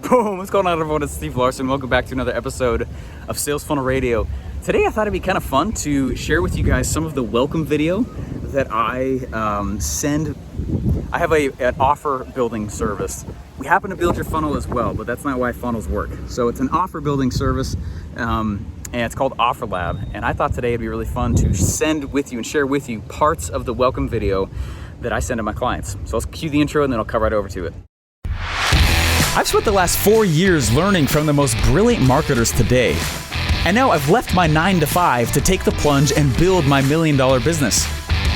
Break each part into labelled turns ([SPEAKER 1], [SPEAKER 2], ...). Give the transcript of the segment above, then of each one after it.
[SPEAKER 1] Boom! What's going on, everyone? It's Steve Larsen. Welcome back to another episode of Sales Funnel Radio. Today I thought it'd be kind of fun to share with you guys some of the welcome video that I send. I have an offer building service. We happen to build your funnel as well, but that's not why funnels work. So it's an offer building service, and it's called OfferLab. And I thought today it'd be really fun to send with you and share with you parts of the welcome video that I send to my clients. So let's cue the intro and then I'll come right over to it.
[SPEAKER 2] I've spent the last 4 years learning from the most brilliant marketers today. And now I've left my 9-to-5 to take the plunge and build my $1 million business.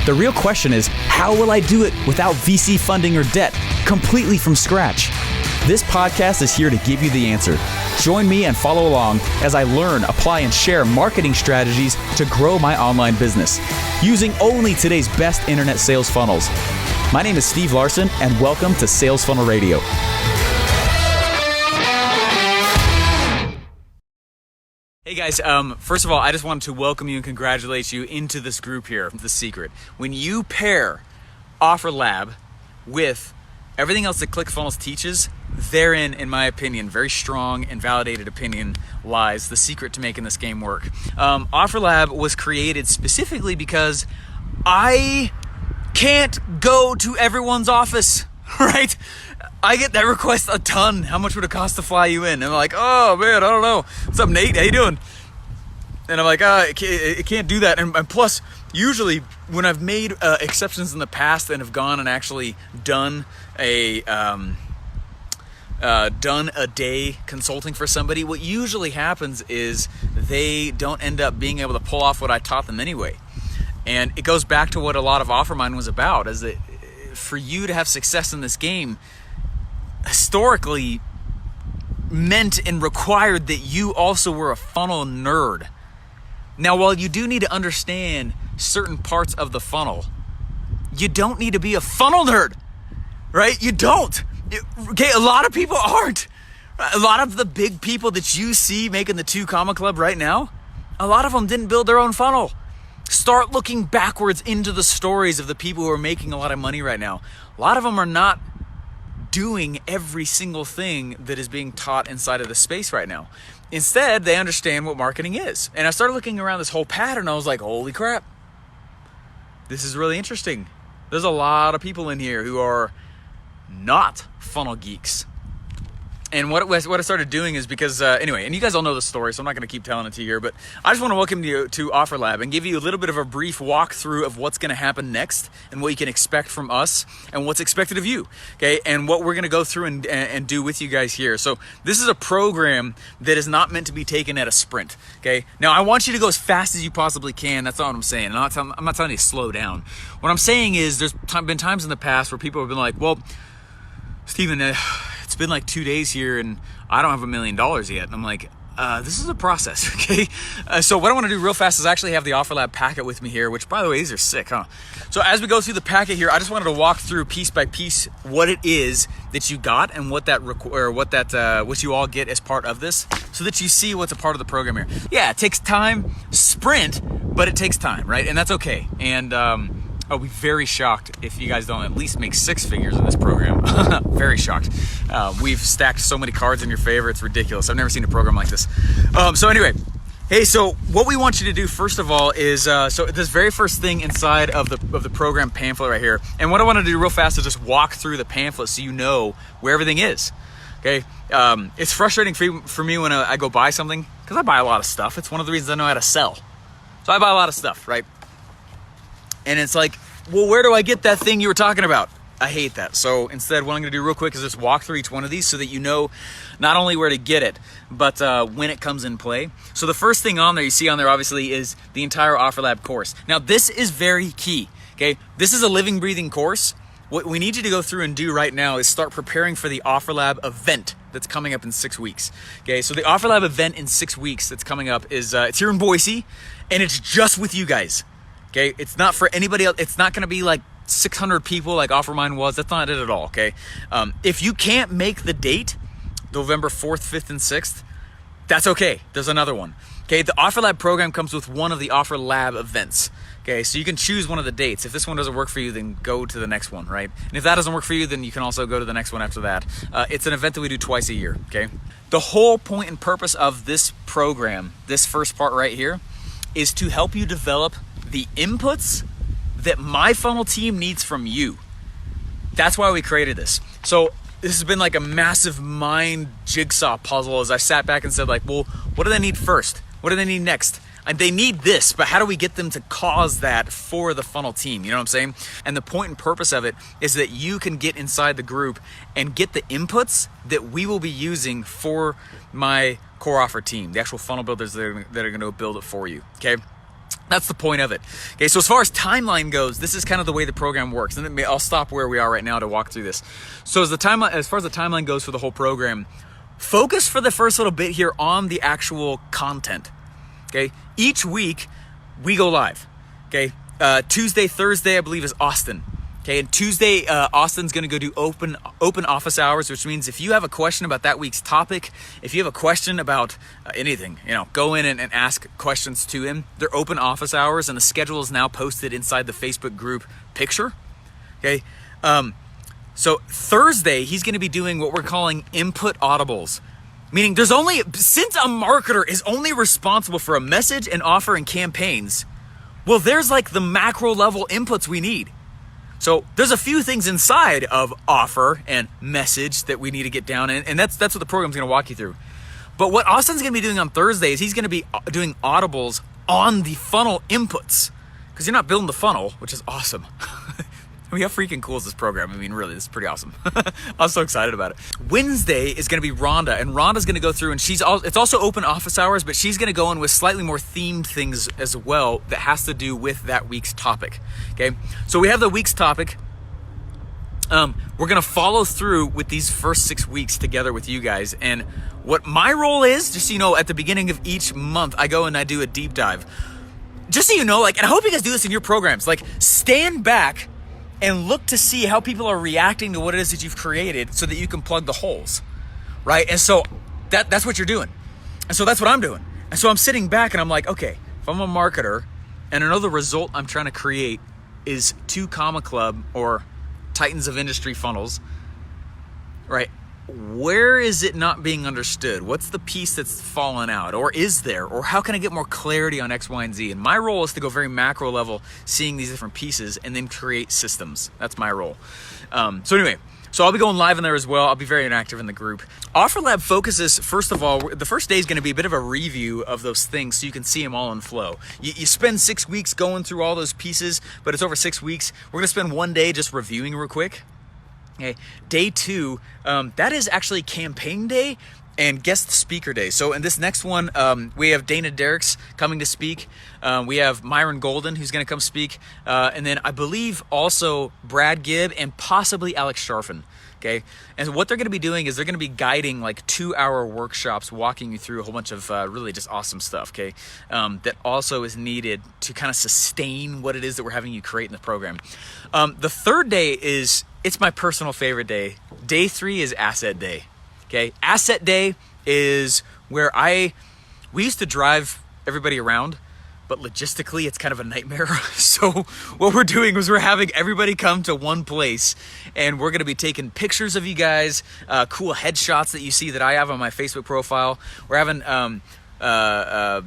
[SPEAKER 2] The real question is, how will I do it without VC funding or debt, completely from scratch? This podcast is here to give you the answer. Join me and follow along as I learn, apply, and share marketing strategies to grow my online business, using only today's best internet sales funnels. My name is Steve Larsen, and welcome to Sales Funnel Radio.
[SPEAKER 1] Hey guys, first of all, I just wanted to welcome you and congratulate you into this group here, The Secret. When you pair OfferLab with everything else that ClickFunnels teaches, therein, in my opinion, very strong and validated opinion, lies the secret to making this game work. OfferLab was created specifically because I can't go to everyone's office, right? I get that request a ton. How much would it cost to fly you in? And I'm like, oh man, I don't know. What's up, Nate? How you doing? And I'm like, it can't do that. And plus, usually when I've made exceptions in the past and have gone and actually done a day consulting for somebody, what usually happens is they don't end up being able to pull off what I taught them anyway. And it goes back to what a lot of OfferMind was about, is that for you to have success in this game, historically meant and required that you also were a funnel nerd. Now, while you do need to understand certain parts of the funnel, you don't need to be a funnel nerd, right? You don't. Okay, a lot of people aren't. A lot of the big people that you see making the 2 Comma Club right now, a lot of them didn't build their own funnel. Start looking backwards into the stories of the people who are making a lot of money right now. A lot of them are not doing every single thing that is being taught inside of the space right now. Instead, they understand what marketing is. And I started looking around this whole pattern. I was like, holy crap, this is really interesting. There's a lot of people in here who are not funnel geeks. And what I started doing is because, anyway, and you guys all know the story, so I'm not going to keep telling it to you here, but I just want to welcome you to OfferLab and give you a little bit of a brief walkthrough of what's going to happen next and what you can expect from us and what's expected of you, okay, and what we're going to go through and do with you guys here. So this is a program that is not meant to be taken at a sprint, okay? Now, I want you to go as fast as you possibly can. That's not what I'm saying. I'm not telling you to slow down. What I'm saying is there's been times in the past where people have been like, well, Steven, it's been like 2 days here and I don't have $1 million yet. And I'm like, this is a process, okay? So what I want to do real fast is actually have the OfferLab packet with me here, which, by the way, these are sick, huh? So as we go through the packet here, I just wanted to walk through piece by piece what it is that you got and what you all get as part of this, so that you see what's a part of the program here. Yeah, it takes time, sprint, but it takes time, right? And that's okay. And I'll be very shocked if you guys don't at least make 6 figures in this program. Very shocked. We've stacked so many cards in your favor, it's ridiculous. I've never seen a program like this. So anyway, hey, so what we want you to do first of all is, so this very first thing inside of the program pamphlet right here, and what I want to do real fast is just walk through the pamphlet so you know where everything is. Okay, it's frustrating for me when I go buy something, because I buy a lot of stuff. It's one of the reasons I know how to sell. So I buy a lot of stuff, right? And it's like, well, where do I get that thing you were talking about? I hate that. So instead, what I'm going to do real quick is just walk through each one of these so that you know not only where to get it, but when it comes in play. So the first thing on there, you see on there obviously, is the entire OfferLab course. Now, this is very key, okay? This is a living, breathing course. What we need you to go through and do right now is start preparing for the OfferLab event that's coming up in 6 weeks. Okay, so the OfferLab event in 6 weeks that's coming up is it's here in Boise, and it's just with you guys. Okay, it's not for anybody else. It's not going to be like 600 people like OfferMind was. That's not it at all, okay? If you can't make the date, November 4th, 5th, and 6th, that's okay. There's another one. Okay, the OfferLab program comes with one of the OfferLab events. Okay, so you can choose one of the dates. If this one doesn't work for you, then go to the next one, right? And if that doesn't work for you, then you can also go to the next one after that. It's an event that we do twice a year, okay? The whole point and purpose of this program, this first part right here, is to help you develop the inputs that my funnel team needs from you. That's why we created this. So this has been like a massive mind jigsaw puzzle as I sat back and said like, well, what do they need first? What do they need next? And they need this, but how do we get them to cause that for the funnel team? You know what I'm saying? And the point and purpose of it is that you can get inside the group and get the inputs that we will be using for my core offer team, the actual funnel builders that are going to build it for you, okay? That's the point of it. Okay, so as far as timeline goes, this is kind of the way the program works. And I'll stop where we are right now to walk through this. So as far as the timeline goes for the whole program, focus for the first little bit here on the actual content. Okay, each week we go live. Okay, Tuesday, Thursday, I believe is Austin. Okay, and Tuesday, Austin's gonna go do open office hours, which means if you have a question about that week's topic, if you have a question about anything, go in and ask questions to him. They're open office hours, and the schedule is now posted inside the Facebook group picture. Okay, so Thursday, he's gonna be doing what we're calling input audibles. Meaning since a marketer is only responsible for a message, an offer, and campaigns, well, there's like the macro level inputs we need. So there's a few things inside of offer and message that we need to get down in, and that's what the program's gonna walk you through. But what Austin's gonna be doing on Thursday is he's gonna be doing audibles on the funnel inputs, because you're not building the funnel, which is awesome. I mean, how freaking cool is this program? I mean, really, this is pretty awesome. I'm so excited about it. Wednesday is gonna be Rhonda, and Rhonda's gonna go through, and it's also open office hours, but she's gonna go in with slightly more themed things as well that has to do with that week's topic, okay? So we have the week's topic. We're gonna follow through with these first 6 weeks together with you guys, and what my role is, just so you know, at the beginning of each month, I go and I do a deep dive. Just so you know, and I hope you guys do this in your programs, stand back and look to see how people are reacting to what it is that you've created so that you can plug the holes, right? And so that's what you're doing. And so that's what I'm doing. And so I'm sitting back and I'm like, okay, if I'm a marketer and I know the result I'm trying to create is 2 Comma Club or Titans of Industry funnels, right? Where is it not being understood? What's the piece that's fallen out? Or is there? Or how can I get more clarity on X, Y, and Z? And my role is to go very macro level, seeing these different pieces and then create systems. That's my role. So anyway, so I'll be going live in there as well. I'll be very inactive in the group. OfferLab focuses, first of all, the first day is going to be a bit of a review of those things so you can see them all in flow. You spend 6 weeks going through all those pieces, but it's over 6 weeks. We're going to spend 1 day just reviewing real quick. Okay, day 2, that is actually campaign day and guest speaker day. So in this next one, we have Dana Derricks coming to speak. We have Myron Golden, who's going to come speak. And then I believe also Brad Gibb and possibly Alex Sharfin. Okay, and what they're going to be doing is they're going to be guiding 2-hour workshops, walking you through a whole bunch of really just awesome stuff, okay, that also is needed to kind of sustain what it is that we're having you create in the program. The third day it's my personal favorite day. Day 3 is Asset Day, okay? Asset Day is where we used to drive everybody around, but logistically it's kind of a nightmare. So what we're doing is we're having everybody come to one place, and we're gonna be taking pictures of you guys, cool headshots that you see that I have on my Facebook profile. We're having a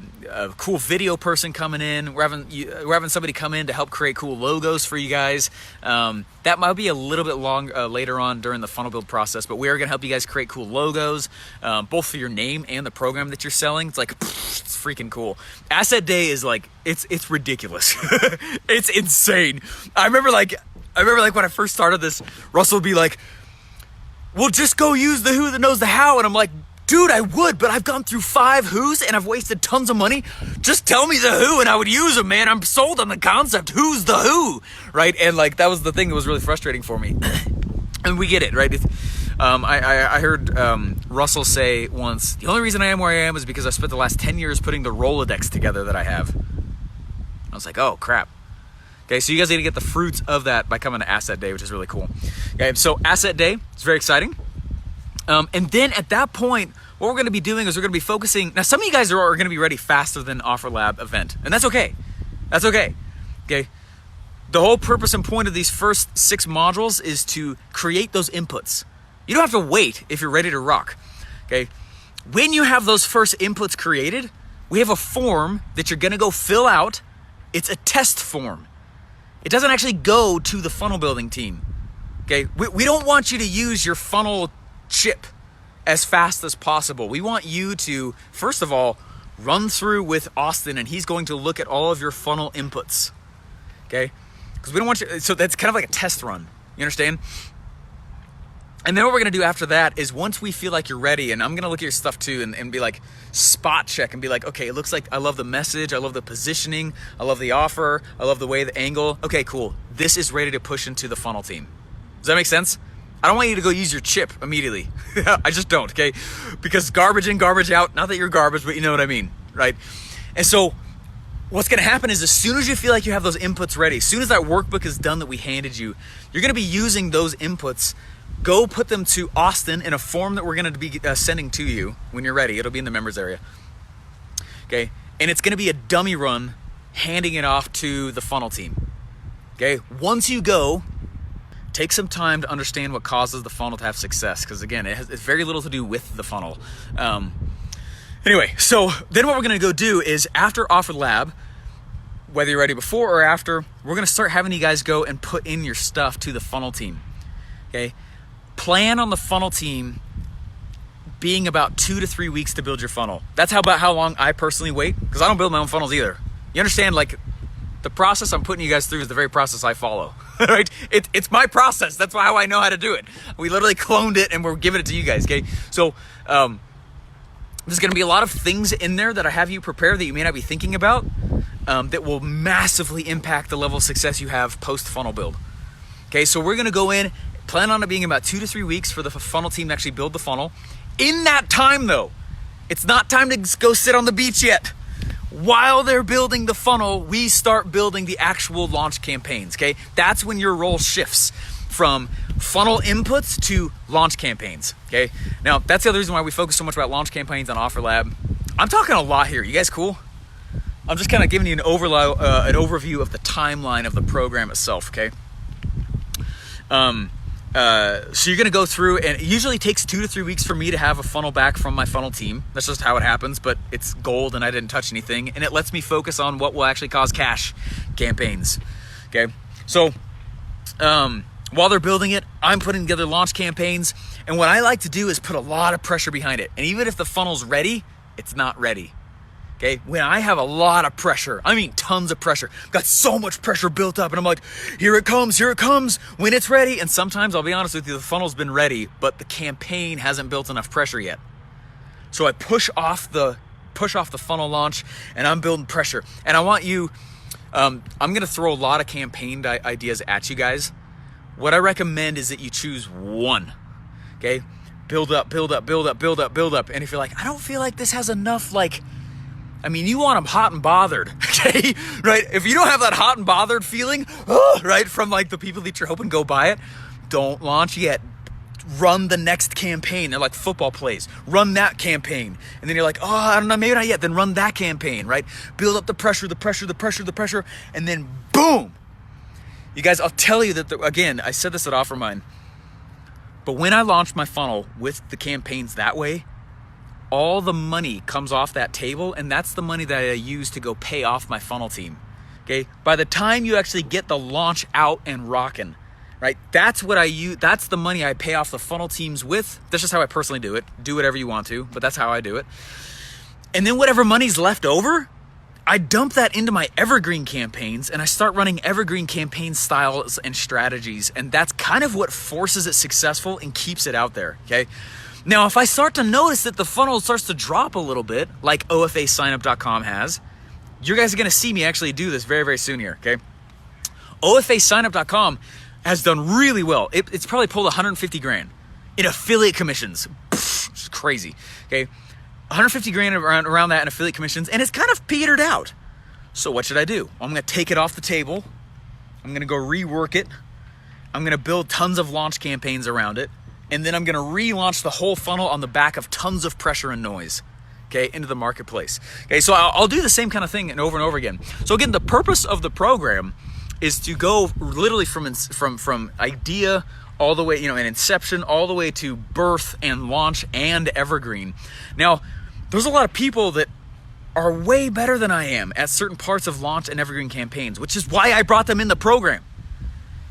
[SPEAKER 1] cool video person coming in. We're having somebody come in to help create cool logos for you guys. That might be a little bit long later on during the funnel build process, but we are going to help you guys create cool logos, both for your name and the program that you're selling. It's it's freaking cool. Asset Day is it's ridiculous. It's insane. I remember when I first started this, Russell would be like, "Well, just go use the who that knows the how," and I'm like, dude, I would, but I've gone through 5 who's and I've wasted tons of money. Just tell me the who and I would use them, man. I'm sold on the concept. Who's the who, right? And that was the thing that was really frustrating for me. And we get it, right? I heard Russell say once, the only reason I am where I am is because I spent the last 10 years putting the Rolodex together that I have. I was like, oh, crap. Okay, so you guys need to get the fruits of that by coming to Asset Day, which is really cool. Okay, so Asset Day, it's very exciting. And then at that point, what we're going to be doing is we're going to be focusing. Now, some of you guys are going to be ready faster than OfferLab event, and that's okay. That's okay. Okay. The whole purpose and point of these first 6 modules is to create those inputs. You don't have to wait if you're ready to rock. Okay. When you have those first inputs created, we have a form that you're gonna go fill out. It's a test form. It doesn't actually go to the funnel building team. Okay. We don't want you to use your funnel chip as fast as possible. We want you to, first of all, run through with Austin, and he's going to look at all of your funnel inputs. Okay. Because we don't want you, so that's kind of like a test run. You understand? And then what we're gonna do after that is once we feel like you're ready, and I'm gonna look at your stuff too and be like, spot check and be like, okay, it looks like I love the message, I love the positioning, I love the offer, I love the way, the angle. Okay, cool. This is ready to push into the funnel team. Does that make sense? I don't want you to go use your chip immediately. I just don't, okay? Because garbage in, garbage out, not that you're garbage, but you know what I mean, right? And so what's gonna happen is as soon as you feel like you have those inputs ready, as soon as that workbook is done that we handed you, you're gonna be using those inputs. Go put them to Austin in a form that we're gonna be sending to you when you're ready. It'll be in the members area. Okay, and it's gonna be a dummy run, handing it off to the funnel team. Okay, once you go, take some time to understand what causes the funnel to have success, because again, it's very little to do with the funnel. Anyway, so then what we're gonna go do is after OfferLab, whether you're ready before or after, we're gonna start having you guys go and put in your stuff to the funnel team. Okay. Plan on the funnel team being about 2 to 3 weeks to build your funnel. That's about how long I personally wait, because I don't build my own funnels either. You understand, like, the process I'm putting you guys through is the very process I follow, right? It's my process. That's how I know how to do it. We literally cloned it and we're giving it to you guys, okay? So there's gonna be a lot of things in there that I have you prepare that you may not be thinking about that will massively impact the level of success you have post-funnel build. Okay, so we're gonna go in, plan on it being about 2 to 3 weeks for the funnel team to actually build the funnel. In that time though, it's not time to go sit on the beach yet. While they're building the funnel, we start building the actual launch campaigns, okay? That's when your role shifts from funnel inputs to launch campaigns, okay? Now, that's the other reason why we focus so much about launch campaigns on OfferLab. I'm talking a lot here. You guys cool? I'm just kind of giving you an overview of the timeline of the program itself, okay? So you're gonna go through, and it usually takes 2 to 3 weeks for me to have a funnel back from my funnel team. That's just how it happens, but it's gold and I didn't touch anything, and it lets me focus on what will actually cause cash campaigns. Okay, so while they're building it, I'm putting together launch campaigns, and what I like to do is put a lot of pressure behind it. And even if the funnel's ready, it's not ready. Okay, when I have a lot of pressure, I mean tons of pressure, got so much pressure built up, and I'm like, here it comes when it's ready. And sometimes, I'll be honest with you, the funnel's been ready, but the campaign hasn't built enough pressure yet. So I push off the funnel launch, and I'm building pressure. And I want you, I'm gonna throw a lot of campaign ideas at you guys. What I recommend is that you choose one, okay? Build up. And if you're like, I don't feel like this has enough, you want them hot and bothered, okay? Right? If you don't have that hot and bothered feeling, right, from the people that you're hoping go buy it, don't launch yet. Run the next campaign. They're like football plays. Run that campaign. And then you're like, I don't know, maybe not yet. Then run that campaign, right? Build up the pressure, and then boom. You guys, I'll tell you that, again, I said this at OfferMind, but when I launched my funnel with the campaigns that way, all the money comes off that table, and that's the money that I use to go pay off my funnel team, okay? By the time you actually get the launch out and rocking, right? That's what I use. That's the money I pay off the funnel teams with. That's just how I personally do it. Do whatever you want to, but that's how I do it. And then whatever money's left over, I dump that into my evergreen campaigns, and I start running evergreen campaign styles and strategies, and that's kind of what forces it successful and keeps it out there, okay? Now, if I start to notice that the funnel starts to drop a little bit, like OFAsignup.com has, you guys are gonna see me actually do this very, very soon here, okay? OFAsignup.com has done really well. It's probably pulled 150 grand in affiliate commissions. Which is crazy, okay? 150 grand around that in affiliate commissions, and it's kind of petered out. So what should I do? I'm gonna take it off the table. I'm gonna go rework it. I'm gonna build tons of launch campaigns around it. And then I'm gonna relaunch the whole funnel on the back of tons of pressure and noise. okay, into the marketplace. Okay, so I'll do the same kind of thing and over again. So again, the purpose of the program is to go literally from idea all the way, an inception, all the way to birth and launch and evergreen. Now, there's a lot of people that are way better than I am at certain parts of launch and evergreen campaigns, which is why I brought them in the program.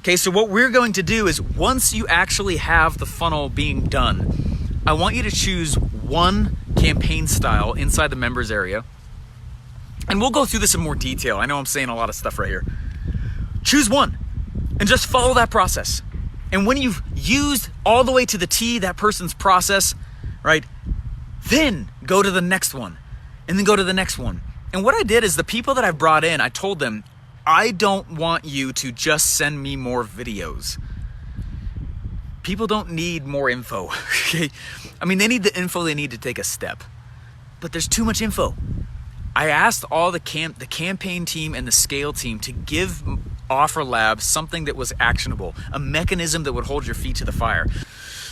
[SPEAKER 1] Okay, so what we're going to do is once you actually have the funnel being done, I want you to choose one campaign style inside the members area. And we'll go through this in more detail. I know I'm saying a lot of stuff right here. Choose one and just follow that process. And when you've used all the way to the T that person's process, right, then go to the next one and then go to the next one. And what I did is the people that I've brought in, I told them, I don't want you to just send me more videos. People don't need more info, okay? I mean, they need the info they need to take a step, but there's too much info. I asked all the campaign team and the scale team to give OfferLab something that was actionable, a mechanism that would hold your feet to the fire.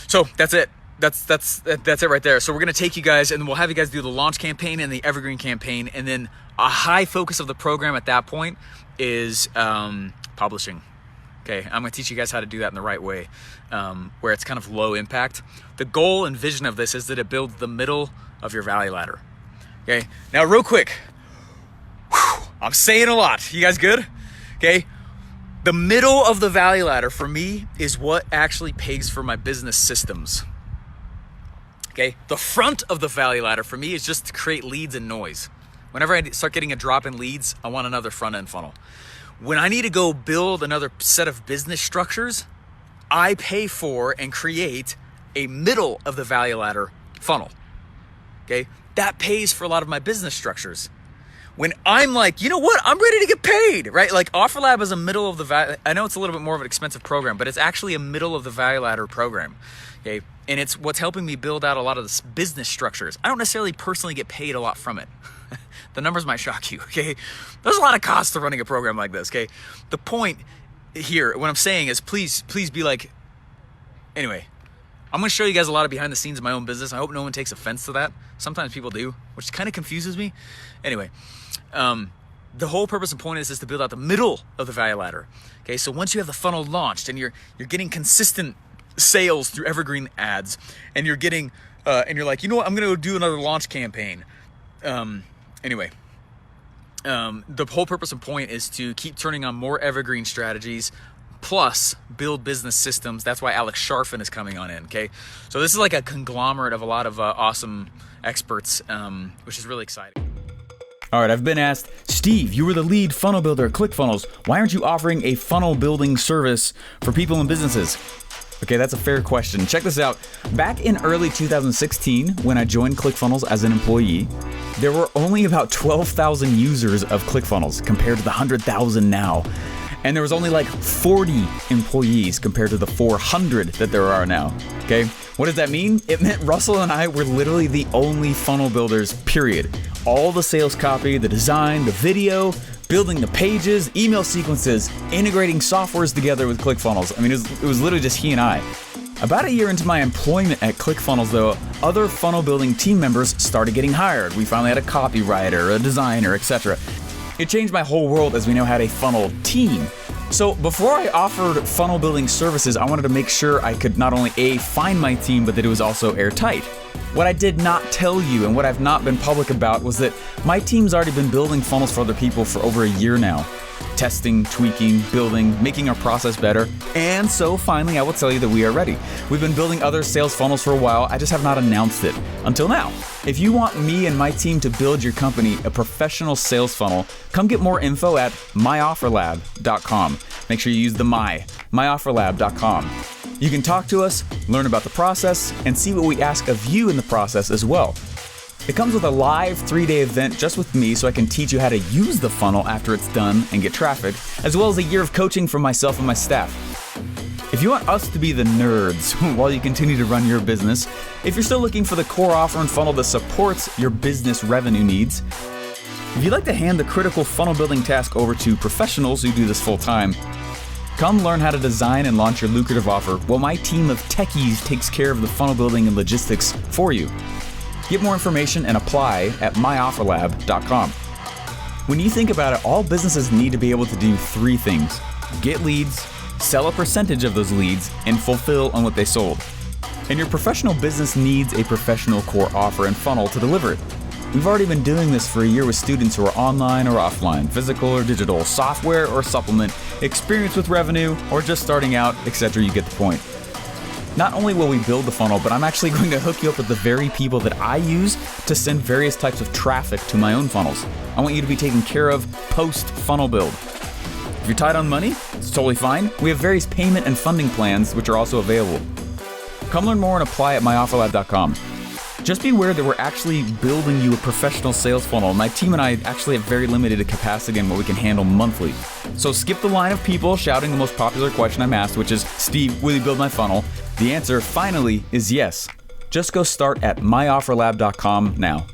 [SPEAKER 1] So that's it. That's it right there. So we're gonna take you guys and we'll have you guys do the launch campaign and the evergreen campaign, and then a high focus of the program at that point is publishing. Okay, I'm gonna teach you guys how to do that in the right way, where it's kind of low impact. The goal and vision of this is that it builds the middle of your value ladder. Okay, now real quick, I'm saying a lot. You guys good? Okay, the middle of the value ladder for me is what actually pays for my business systems. Okay, the front of the value ladder for me is just to create leads and noise. Whenever I start getting a drop in leads, I want another front end funnel. When I need to go build another set of business structures, I pay for and create a middle of the value ladder funnel. Okay, that pays for a lot of my business structures. When I'm like, you know what, I'm ready to get paid, right? Like OfferLab is a middle of the value. I know it's a little bit more of an expensive program, but it's actually a middle of the value ladder program. Okay, and it's what's helping me build out a lot of this business structures. I don't necessarily personally get paid a lot from it. The numbers might shock you, okay? There's a lot of cost to running a program like this, okay? The point here, what I'm saying is please be like, anyway, I'm gonna show you guys a lot of behind the scenes of my own business. I hope no one takes offense to that. Sometimes people do, which kind of confuses me. Anyway, the whole purpose and point of this is to build out the middle of the value ladder. Okay, so once you have the funnel launched and you're getting consistent sales through evergreen ads, and you're getting, and you're like, you know what, I'm gonna go do another launch campaign. Anyway, the whole purpose and point is to keep turning on more evergreen strategies, plus build business systems. That's why Alex Sharfin is coming on in, okay? So this is like a conglomerate of a lot of awesome experts, which is really exciting.
[SPEAKER 2] All right, I've been asked, Steve, you were the lead funnel builder at ClickFunnels. Why aren't you offering a funnel building service for people and businesses? Okay, that's a fair question. Check this out. Back in early 2016, when I joined ClickFunnels as an employee, there were only about 12,000 users of ClickFunnels compared to the 100,000 now. And there was only like 40 employees compared to the 400 that there are now. Okay, what does that mean? It meant Russell and I were literally the only funnel builders, period. All the sales copy, the design, the video, building the pages, email sequences, integrating softwares together with ClickFunnels. I mean, it was literally just he and I. About a year into my employment at ClickFunnels, though, other funnel building team members started getting hired. We finally had a copywriter, a designer, etc. It changed my whole world as we now had a funnel team. So before I offered funnel building services, I wanted to make sure I could not only find my team, but that it was also airtight. What I did not tell you and what I've not been public about was that my team's already been building funnels for other people for over a year now. Testing, tweaking, building, making our process better. And so finally, I will tell you that we are ready. We've been building other sales funnels for a while. I just have not announced it until now. If you want me and my team to build your company a professional sales funnel, come get more info at myofferlab.com. Make sure you use the myofferlab.com. You can talk to us, learn about the process, and see what we ask of you in the process as well. It comes with a live 3-day event just with me so I can teach you how to use the funnel after it's done and get traffic, as well as a year of coaching from myself and my staff. If you want us to be the nerds while you continue to run your business, if you're still looking for the core offer and funnel that supports your business revenue needs, if you'd like to hand the critical funnel building task over to professionals who do this full time, come learn how to design and launch your lucrative offer while my team of techies takes care of the funnel building and logistics for you. Get more information and apply at myofferlab.com. When you think about it, all businesses need to be able to do three things: get leads, sell a percentage of those leads, and fulfill on what they sold. And your professional business needs a professional core offer and funnel to deliver it. We've already been doing this for a year with students who are online or offline, physical or digital, software or supplement, experience with revenue, or just starting out, etc. You get the point. Not only will we build the funnel, but I'm actually going to hook you up with the very people that I use to send various types of traffic to my own funnels. I want you to be taken care of post-funnel build. If you're tight on money, it's totally fine. We have various payment and funding plans which are also available. Come learn more and apply at myofferlab.com. Just be aware that we're actually building you a professional sales funnel. My team and I actually have very limited capacity in what we can handle monthly. So skip the line of people shouting the most popular question I'm asked, which is, Steve, will you build my funnel? The answer finally is yes. Just go start at myofferlab.com now.